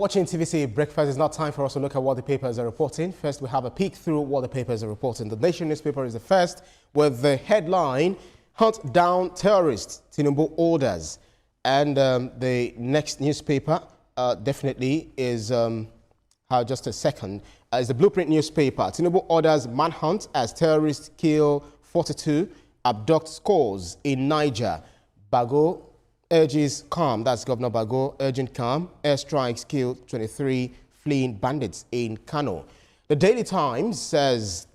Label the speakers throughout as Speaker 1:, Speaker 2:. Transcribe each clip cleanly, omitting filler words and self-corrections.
Speaker 1: Watching TVC Breakfast is not time for us to look at what the papers are reporting. First, we have a peek through what the papers are reporting. The Nation newspaper is the first with the headline, Hunt Down Terrorists, Tinubu Orders. And the next newspaper definitely is, just a second, is the Blueprint newspaper. Tinubu orders manhunt as terrorists kill 42, abduct scores in Niger. Bago urges calm. That's Governor Bago urging calm. Airstrikes killed 23 fleeing bandits in Kano. The Daily Times says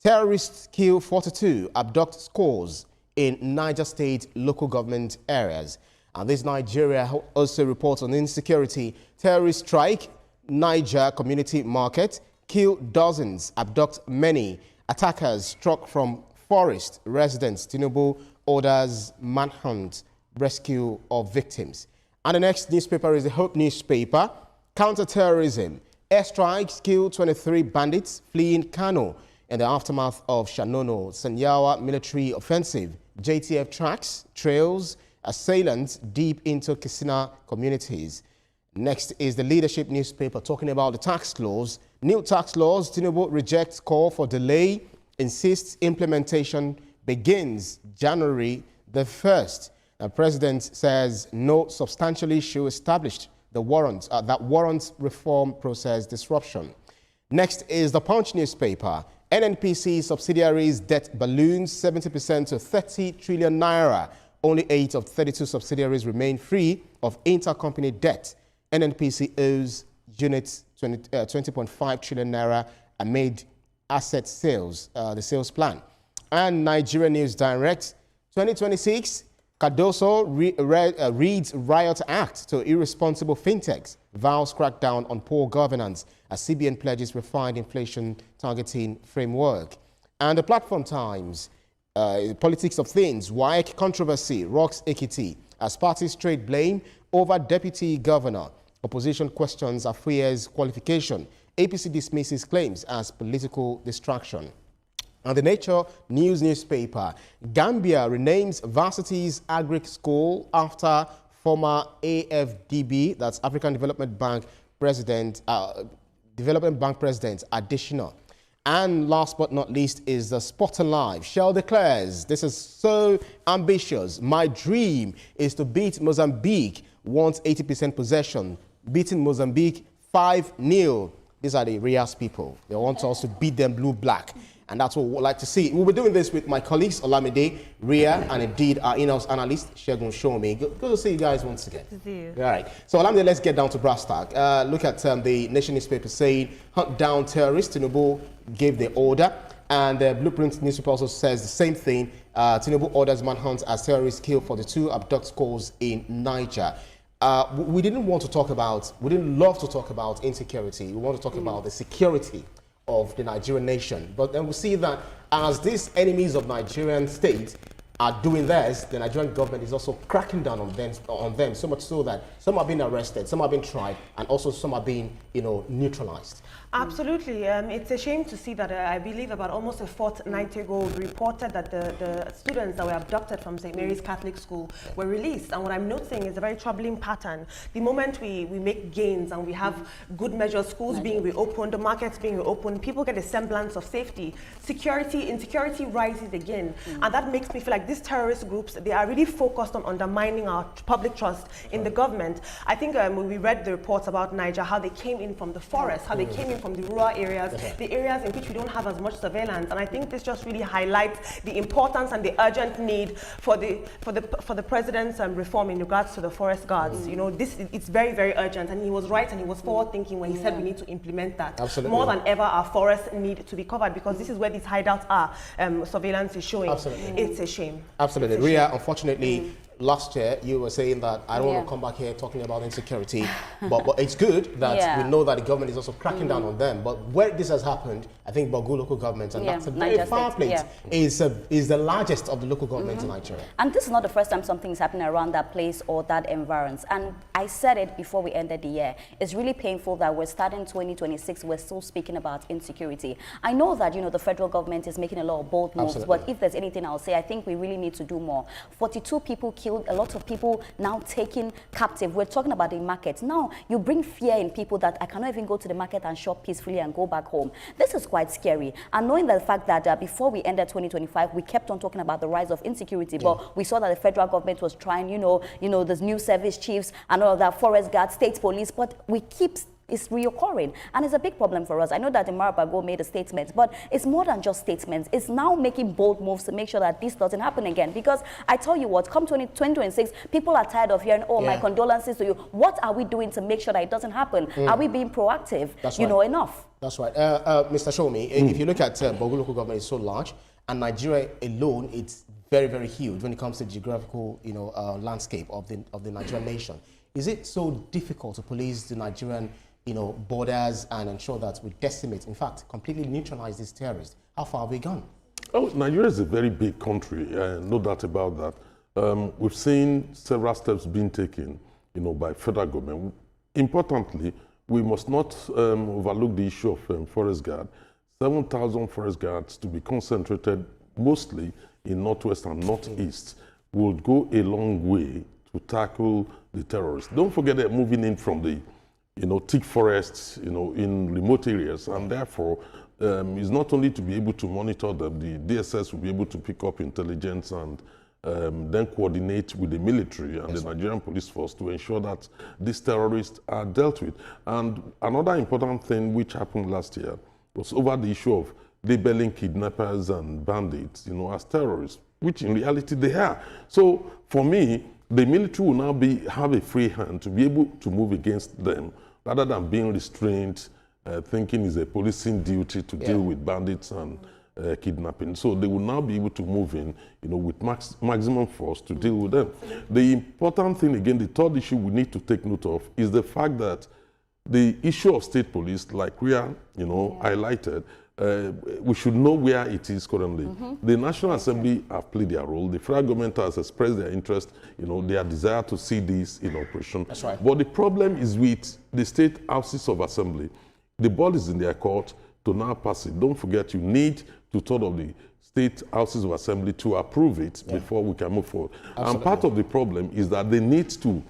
Speaker 1: terrorists kill 42, abduct scores in Niger State local government areas. And this Nigeria also reports on insecurity. Terrorist strike, Niger community market, kill dozens, abduct many. Attackers struck from forest residents. Tinubu orders manhunt, rescue of victims. And the next newspaper is the Hope newspaper. Counter-terrorism. Airstrikes kill 23 bandits fleeing Kano in the aftermath of Shanono Sanyawa military offensive. JTF tracks, trails, assailants deep into Kisina communities. Next is the Leadership newspaper talking about the tax laws. New tax laws. Tinubu rejects call for delay, insists implementation begins January the 1st. The president says no substantial issue established that warrants reform process disruption. Next is the Punch newspaper. NNPC subsidiaries debt balloons 70% to 30 trillion naira. Only 8 of 32 subsidiaries remain free of intercompany debt. NNPC owes units 20.5 trillion naira amid asset sales, the sales plan. And Nigeria News Direct, 2026, Cardoso reads Riot Act to irresponsible fintechs, vows crackdown on poor governance as CBN pledges refined inflation targeting framework. And the Platform Times, politics of things, WAEC controversy rocks Ekiti as parties trade blame over deputy governor. Opposition questions Afuye's qualification. APC dismisses claims as political distraction. And the Nature News newspaper, Gambia renames Varsity's Agric School after former AFDB, that's African Development Bank President, Additional. And last but not least is the Sport and Live. Shell declares, this is so ambitious. My dream is to beat Mozambique, wants 80% possession. Beating Mozambique 5-0. These are the Rias people. They want us to beat them blue-black. And that's what we'd like to see. We'll be doing this with my colleagues, Olamide, Ria, and indeed our in-house analyst, Shegun Shomi. Good to see you guys once again.
Speaker 2: Good to see you.
Speaker 1: All right. So, Olamide, let's get down to brass tack. Look at the Nation newspaper saying, hunt down terrorists. Tinubu gave the order. And the Blueprint newspaper also says the same thing. Tinubu orders manhunt as terrorists kill 42 abduct scores in Niger. We didn't love to talk about insecurity. We want to talk about the security of the Nigerian nation. But then we see that as these enemies of Nigerian state are doing this, the Nigerian government is also cracking down on them, so much so that some are being arrested, some are being tried, and also some are being, neutralized.
Speaker 2: Absolutely. It's a shame to see that I believe about almost a fortnight ago reported that the students that were abducted from St. Mary's Catholic School were released. And what I'm noticing is a very troubling pattern. The moment we make gains and we have good measures, schools being reopened, the markets being reopened, people get a semblance of safety. Insecurity rises again. And that makes me feel like these terrorist groups, they are really focused on undermining our public trust in the government. I think when we read the reports about Niger, how they came in from the forest, how they came in from the rural areas, the areas in which we don't have as much surveillance. And I think this just really highlights the importance and the urgent need for the president's reform in regards to the forest guards. It's very, very urgent. And he was right and he was forward thinking when he said we need to implement that.
Speaker 1: Absolutely.
Speaker 2: More than ever, our forests need to be covered because this is where these hideouts are. Surveillance is showing.
Speaker 1: Absolutely.
Speaker 2: It's a shame.
Speaker 1: Absolutely. Ria, unfortunately, last year you were saying that I don't want to come back here talking about insecurity, but it's good that we know that the government is also cracking down on them. But where this has happened, I think Bogu local government, and that's a very far place, is the largest of the local governments in Nigeria.
Speaker 3: And this is not the first time something is happening around that place or that environs. And I said it before we ended the year. It's really painful that we're starting 2026, we're still speaking about insecurity. I know that, the federal government is making a lot of bold moves, but if there's anything I'll say, I think we really need to do more. 42 people killed killed, a lot of people now taken captive. We're talking about the market. Now, you bring fear in people that I cannot even go to the market and shop peacefully and go back home. This is quite scary. And knowing the fact that before we ended 2025, we kept on talking about the rise of insecurity, but we saw that the federal government was trying, the new service chiefs and all of that, forest guards, state police, but we keep it's reoccurring, and it's a big problem for us. I know that Imara Bago made a statement, but it's more than just statements. It's now making bold moves to make sure that this doesn't happen again. Because I tell you what, come 2026, people are tired of hearing, oh, my condolences to you. What are we doing to make sure that it doesn't happen? Are we being proactive?
Speaker 1: That's
Speaker 3: Enough.
Speaker 1: That's right. Mr. Shomi, if you look at Bogu local government, is so large, and Nigeria alone, it's very, very huge when it comes to geographical, landscape of the Nigerian nation. Is it so difficult to police the Nigerian borders and ensure that we decimate, in fact, completely neutralize these terrorists? How far have we gone?
Speaker 4: Oh, Nigeria is a very big country, no doubt about that. We've seen several steps being taken, by federal government. Importantly, we must not overlook the issue of forest guard. 7,000 forest guards to be concentrated mostly in Northwest and Northeast would go a long way to tackle the terrorists. Don't forget they're moving in from the thick forests, in remote areas, and therefore is not only to be able to monitor them, the DSS will be able to pick up intelligence and then coordinate with the military and the Nigerian police force to ensure that these terrorists are dealt with. And another important thing which happened last year was over the issue of labeling kidnappers and bandits, as terrorists, which in reality they are. So for me, the military will now have a free hand to be able to move against them rather than being restrained, thinking it's a policing duty to deal with bandits and kidnapping. So they will now be able to move in, with maximum force to deal with them. The important thing, again, the third issue we need to take note of is the fact that the issue of state police, like we are, highlighted, we should know where it is currently. The National Assembly have played their role. The federal government has expressed their interest, their desire to see this in operation.
Speaker 1: That's right.
Speaker 4: But the problem is with the state houses of assembly. The ball is in their court to now pass it. Don't forget, you need two-thirds of the state houses of assembly to approve it before we can move forward. Absolutely. And part of the problem is that they need to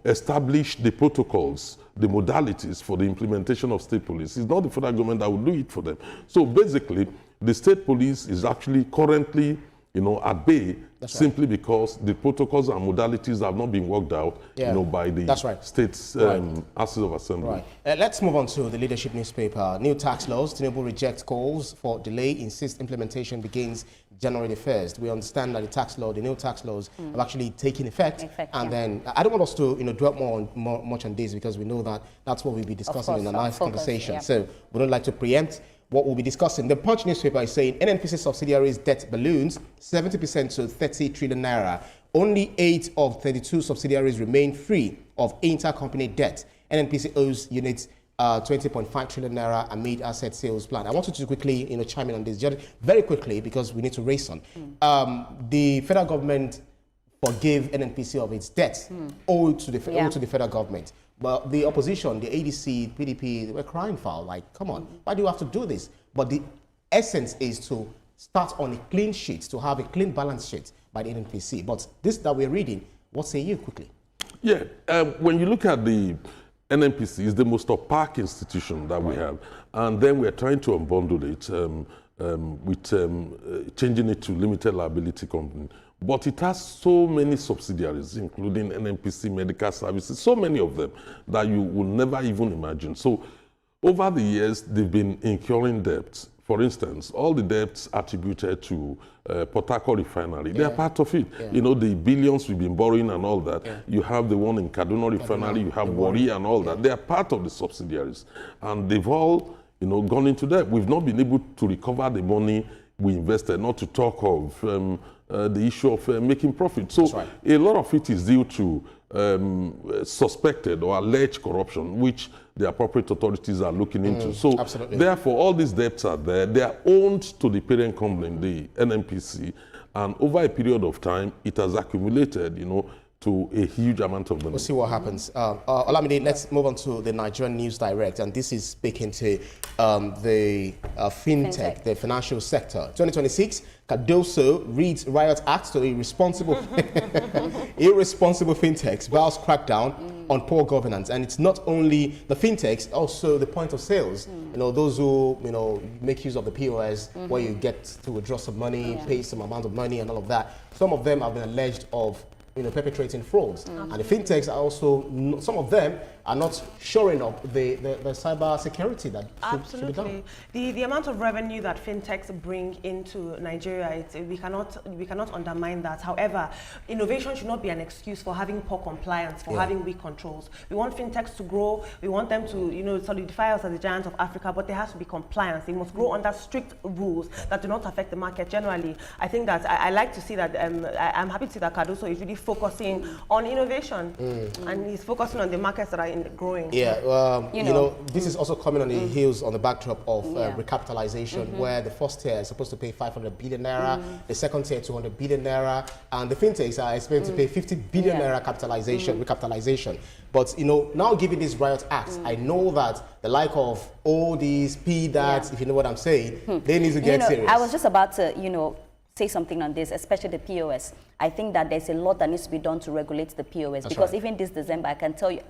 Speaker 4: establish the protocols, the modalities for the implementation of state police. It's not the federal government that will do it for them. So basically, the state police is actually currently, at bay simply because the protocols and modalities have not been worked out, by the state's houses of assembly.
Speaker 1: Right. Let's move on to the leadership newspaper. New tax laws. Tinubu rejects calls for delay, insists implementation begins January the 1st. We understand that the new tax laws have actually taken effect. And then I don't want us to dwell much on this because we know that that's what we'll be discussing in a nice conversation. So we don't like to preempt what we'll be discussing. The Punch newspaper is saying NNPC subsidiaries debt balloons 70% to 30 trillion naira. Only 8 of 32 subsidiaries remain free of intercompany debt. NNPC owes units 20.5 trillion naira amid asset sales plan. I want you to quickly chime in on this, just very quickly, because we need to race on. The federal government forgave NNPC of its debt owed to the federal government. But the opposition, the ADC, PDP, they were crying foul, like, come on, why do you have to do this? But the essence is to start on a clean sheet, to have a clean balance sheet by the NNPC. But this that we're reading, what say you quickly? Yeah,
Speaker 4: when you look at the NNPC, it's the most opaque institution that we have. And then we're trying to unbundle it with changing it to limited liability company. But it has so many subsidiaries, including NNPC Medical Services, so many of them that you will never even imagine. So over the years, they've been incurring debts. For instance, all the debts attributed to Port Harcourt Refinery, they are part of it. The billions we've been borrowing and all that. You have the one in Kaduna Refinery, you have Warri and all that. They are part of the subsidiaries. And they've all gone into debt. We've not been able to recover the money we invested, not to talk of the issue of making profit. So a lot of it is due to suspected or alleged corruption, which the appropriate authorities are looking into. So therefore, all these debts are there. They are owned to the parent company, the NNPC, and over a period of time, it has accumulated, to a huge amount of money.
Speaker 1: We'll see what happens. Olamide, let's move on to the Nigerian News Direct, and this is speaking to the fintech, the financial sector. 2026, Cardoso reads Riot Act to irresponsible fintechs, vows crackdown on poor governance. And it's not only the fintechs, also the point of sales. You know, those who, you know, make use of the POS, where you get to withdraw some money, pay some amount of money and all of that. Some of them have been alleged of, you know, perpetrating frauds. And the fintechs are also, some of them are not shoring up the cyber security that should be done.
Speaker 2: The amount of revenue that fintechs bring into Nigeria, we cannot undermine that. However, innovation should not be an excuse for having poor compliance, for having weak controls. We want fintechs to grow. We want them to, you know, solidify us as the giants of Africa, but there has to be compliance. They must grow under strict rules that do not affect the market generally. I think that I like to see that, I'm happy to see that Cardoso is really focusing on innovation and he's focusing on the markets that are growing.
Speaker 1: Yeah, you know, this is also coming on the heels on the backdrop of recapitalization, where the first tier is supposed to pay 500 billion naira, the second tier 200 billion naira, and the fintechs are expected to pay 50 billion naira recapitalization. But, you know, now given this Riot Act, I know that the like of all these PDATs, if you know what I'm saying, they need to get serious.
Speaker 3: I was just about to, you know, say something on this, especially the POS. I think that there's a lot that needs to be done to regulate the POS.
Speaker 1: That's
Speaker 3: because
Speaker 1: right.
Speaker 3: even this December, I can tell you,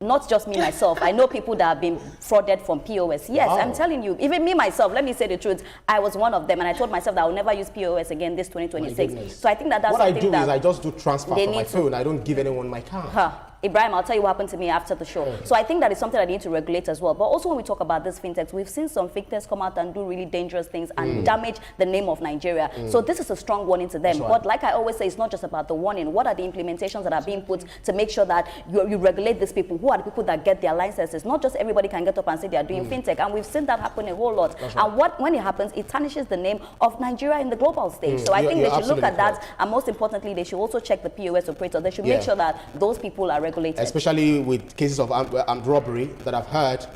Speaker 3: not just me myself, I know people that have been frauded from POS. Yes, I'm telling you, even me myself, let me say the truth, I was one of them, and I told myself that I will never use POS again this 2026. So I think that that's
Speaker 1: what I
Speaker 3: something
Speaker 1: do is I just do transfer from my phone. I don't give anyone my card.
Speaker 3: Ibrahim, I'll tell you what happened to me after the show. So I think that is something that I need to regulate as well. But also when we talk about this fintechs, we've seen some fintechs come out and do really dangerous things and damage the name of Nigeria. So this is a strong warning to them. But like I always say, it's not just about the warning. What are the implementations that are being put to make sure that you regulate these people? Who are the people that get their licenses? Not just everybody can get up and say they are doing fintech. And we've seen that happen a whole lot. And when it happens, it tarnishes the name of Nigeria in the global stage. So I think they should look at that. And most importantly, they should also check the POS operator. They should make sure that those people are regulated.
Speaker 1: Especially with cases of armed robbery that I've heard.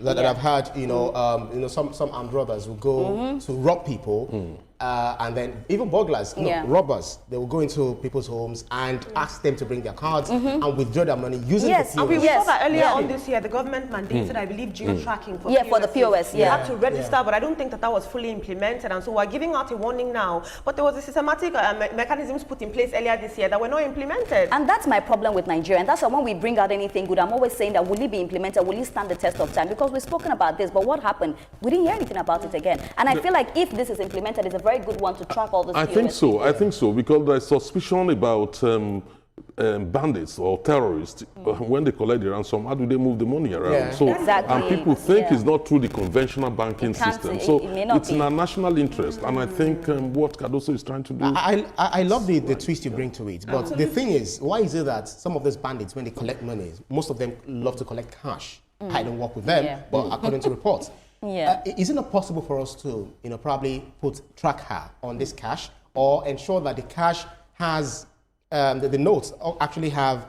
Speaker 1: That I've heard, you know, some armed robbers will go to rob people, and then even burglars, robbers, they will go into people's homes and ask them to bring their cards and withdraw their money using the POS.
Speaker 2: And we saw that earlier on this year, the government mandated, I believe, geo-tracking for POS.
Speaker 3: For the POS,
Speaker 2: You have to register, but I don't think that was fully implemented, and so we're giving out a warning now. But there was a systematic mechanisms put in place earlier this year that were not implemented.
Speaker 3: And that's my problem with Nigeria, and that's why when we bring out anything good, I'm always saying that will it be implemented, will it stand the test of time? Because we've spoken about this, but what happened? We didn't hear anything about it again. And I feel like if this is implemented, it's a very good one to track all this.
Speaker 4: I think so, because there's suspicion about bandits or terrorists. When they collect the ransom, how do they move the money around? So, and people think it's not through the conventional banking system. So it's in our national interest, and I think what Cardoso is trying to do.
Speaker 1: I love the twist you bring to it, but the thing is, why is it that some of those bandits, when they collect money, most of them love to collect cash? I don't work with them, but according to reports. Is it not possible for us to, you know, probably track her on this cash, or ensure that the cash has the notes actually have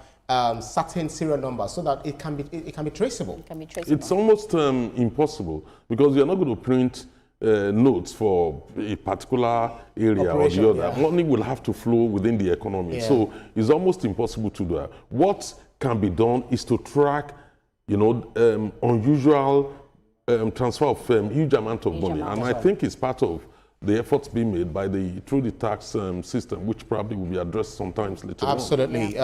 Speaker 1: certain serial numbers so that it can be traceable?
Speaker 4: It's almost impossible, because you're not going to print notes for a particular area or the other. Money will have to flow within the economy, so it's almost impossible to do that. What can be done is to track, you know, unusual transfer of huge amount of money, and I think it's part of the efforts being made by through the tax system, which probably will be addressed sometimes later on.
Speaker 1: Absolutely.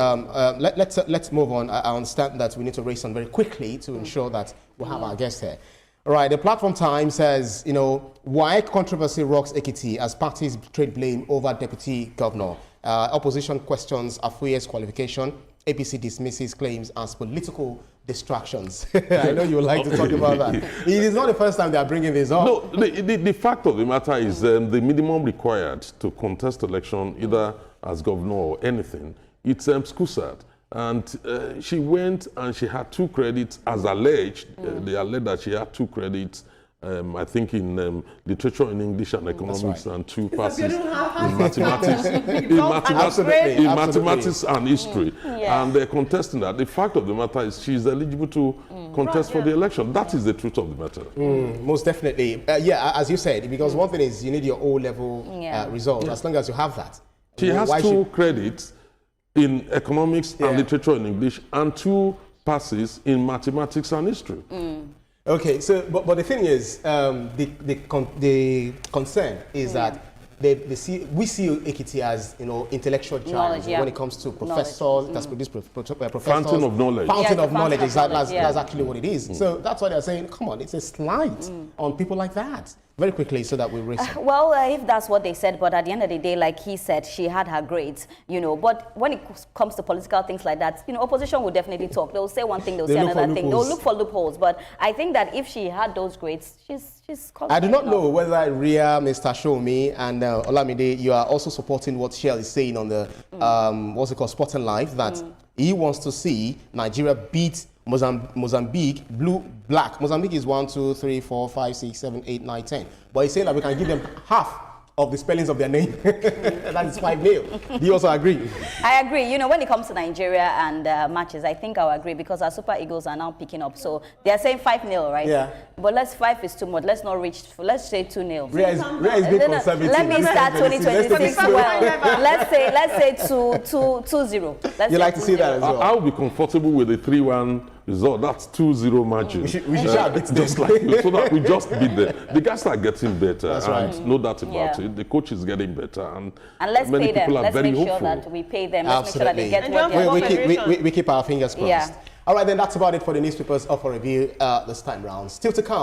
Speaker 1: Let's move on. I understand that we need to raise on very quickly to ensure that we'll have our guest here. All right, the Platform Time says, you know, why controversy rocks Ekiti as parties trade blame over deputy governor. Opposition questions Afuye's qualification. APC dismisses claims as political distractions. I know you would like to talk about that. It is not the first time they are bringing this up.
Speaker 4: No, the fact of the matter is the minimum required to contest election, either as governor or anything, it's SCUSAD. And she went and she had 2 credits as alleged. They alleged that she had 2 credits. I think in literature in English and economics, and 2 passes in mathematics, mathematics and history, and they're contesting that. The fact of the matter is she's eligible to contest for the election. That is the truth of the matter.
Speaker 1: Most definitely, as you said, because one thing is you need your O-level result. As long as you have that,
Speaker 4: she has 2 credits. in economics and literature in English, and 2 passes in mathematics and history.
Speaker 1: Okay, so but the thing is, the concern is that we see Ekiti as intellectual giants when it comes to professors. That's produced professors.
Speaker 4: Fountain of knowledge.
Speaker 1: Fountain of knowledge. That's actually what it is. So that's why they're saying, come on, it's a slight on people like that. Very quickly, so that we raise it.
Speaker 3: Well, if that's what they said, but at the end of the day, like he said, she had her grades, But when it comes to political things like that, opposition will definitely talk. They'll say one thing, they'll say another thing. They'll look for loopholes. But I think that if she had those grades, she's
Speaker 1: I do not know whether Ria, Mr. Shomi, and Olamide, you are also supporting what Shell is saying on the what's it called, Sporting Life, that he wants to see Nigeria beat Mozambique, black. Mozambique is 1, 2, 3, 4, 5, 6, 7, 8, 9, 10. But he's saying that we can give them half of the spellings of their name. That is 5-0. Do you also agree?
Speaker 3: I agree. When it comes to Nigeria and matches, I think I'll agree because our Super Eagles are now picking up. So they are saying 5-0, right?
Speaker 1: Yeah.
Speaker 3: But 5 is too much. Let's not reach. Let's say 2-0.
Speaker 1: Ria is being conservative.
Speaker 3: Let me start 2026 well. Let's say 2-0.
Speaker 1: You like to see that as well?
Speaker 4: I'll be comfortable with a 3-1 result. That's 2-0 margin.
Speaker 1: We should beat them.
Speaker 4: Just like so that we just beat them. The guys are getting better.
Speaker 1: That's
Speaker 4: and
Speaker 1: right.
Speaker 4: no doubt about it. The coach is getting better, and
Speaker 3: let's
Speaker 4: many
Speaker 3: pay them.
Speaker 4: people are
Speaker 3: Let's
Speaker 4: very
Speaker 3: make sure
Speaker 4: hopeful.
Speaker 3: that we pay them. Let's make sure that they get
Speaker 1: Absolutely.
Speaker 3: what they
Speaker 1: We keep our fingers crossed.
Speaker 3: Yeah.
Speaker 1: All right, then that's about it for the newspapers up for review this time round. Still to come.